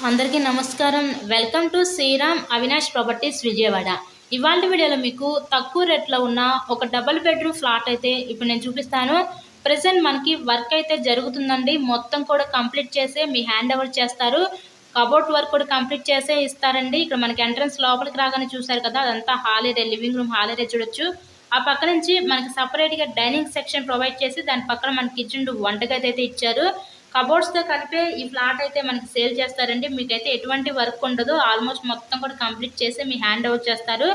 అందరికీ నమస్కారం. Welcome to Sriram Avinash properties Vijayawada. ఇవాళ వీడియోలో మీకు తక్కువ రేట్లో ఉన్న ఒక డబుల్ బెడ్రూమ్ ఫ్లాట్ అయితే ఇప్పుడు నేను చూపిస్తాను. ప్రెజెంట్ మనకి వర్క్ అయితే జరుగుతుందండి. మొత్తం కూడా కంప్లీట్ చేసే మీ హ్యాండ్ ఓవర్ చేస్తారు. కబోర్డ్ వర్క్ కూడా కంప్లీట్ చేసే ఇస్తారండి. ఇక్కడ మనకి ఎంట్రన్స్ లోపలికి రాగానే చూసారు కదా, అదంతా hall area, living room hall area చూడొచ్చు. ఆ పక్క నుంచి మనకి సపరేట్గా డైనింగ్ సెక్షన్ ప్రొవైడ్ చేసి దాని పక్కన మనకి కిచెన్ వంటగది అయితే ఇచ్చారు. కబోర్డ్స్తో కలిపే ఈ ఫ్లాట్ అయితే మనకి సేల్ చేస్తారండి. మీకైతే ఎటువంటి వర్క్ ఉండదు. ఆల్మోస్ట్ మొత్తం కూడా కంప్లీట్ చేసి మీ హ్యాండ్ ఓవర్ చేస్తారు.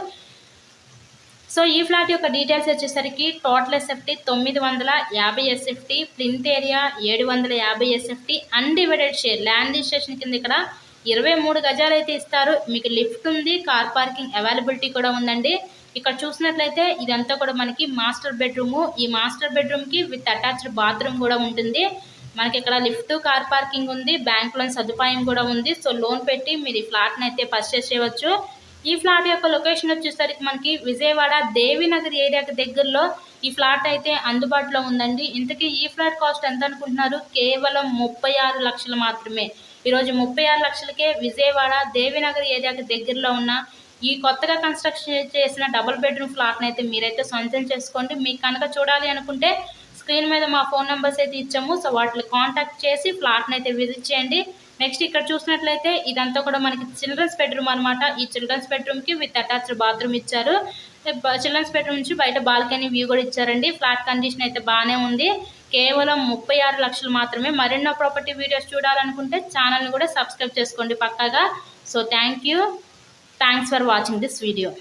సో ఈ ఫ్లాట్ యొక్క డీటెయిల్స్ వచ్చేసరికి total SFT 950 SFT, plinth area 750 SFT, undivided share land registration కింద ఇక్కడ 23 గజాలు అయితే ఇస్తారు. మీకు లిఫ్ట్ ఉంది, కార్ పార్కింగ్ అవైలబిలిటీ కూడా ఉందండి. ఇక్కడ చూసినట్లయితే ఇదంతా కూడా మనకి మాస్టర్ బెడ్రూము. ఈ మాస్టర్ బెడ్రూమ్కి విత్ అటాచ్డ్ బాత్రూమ్ కూడా ఉంటుంది. మనకి ఇక్కడ లిఫ్ట్, కార్ పార్కింగ్ ఉంది, బ్యాంక్ లోన్ సదుపాయం కూడా ఉంది. సో లోన్ పెట్టి మీరు ఈ ఫ్లాట్ని అయితే పర్చేస్ చేయవచ్చు. ఈ ఫ్లాట్ యొక్క లొకేషన్ వచ్చేసరికి మనకి విజయవాడ దేవినగర్ ఏరియాకి దగ్గరలో ఈ ఫ్లాట్ అయితే అందుబాటులో ఉందండి. ఇంతకీ ఈ ఫ్లాట్ కాస్ట్ ఎంత అనుకుంటున్నారు? కేవలం 36 లక్షలు మాత్రమే. ఈరోజు 36 లక్షలకే విజయవాడ దేవినగర్ ఏరియాకి దగ్గరలో ఉన్న ఈ కొత్తగా కన్స్ట్రక్షన్ చేసిన డబుల్ బెడ్రూమ్ ఫ్లాట్ని అయితే మీరైతే సొంతం చేసుకోండి. మీకు కనుక చూడాలి అనుకుంటే స్క్రీన్ మీద మా ఫోన్ నెంబర్స్ అయితే ఇచ్చాము. సో వాటిని కాంటాక్ట్ చేసి ఫ్లాట్ని అయితే విజిట్ చేయండి. నెక్స్ట్ ఇక్కడ చూసినట్లయితే ఇదంతా కూడా మనకి చిల్డ్రన్స్ బెడ్రూమ్ అనమాట. ఈ చిల్డ్రన్స్ బెడ్రూమ్కి విత్ అటాచ్డ్ బాత్రూమ్ ఇచ్చారు. చిల్డ్రన్స్ బెడ్రూమ్ నుంచి బయట బాల్కనీ వ్యూ కూడా ఇచ్చారండి. ఫ్లాట్ కండిషన్ అయితే బాగానే ఉంది. కేవలం 36 లక్షలు మాత్రమే. మరెన్నో ప్రాపర్టీ వీడియోస్ చూడాలనుకుంటే ఛానల్ని కూడా సబ్స్క్రైబ్ చేసుకోండి పక్కాగా. So thanks for watching this video.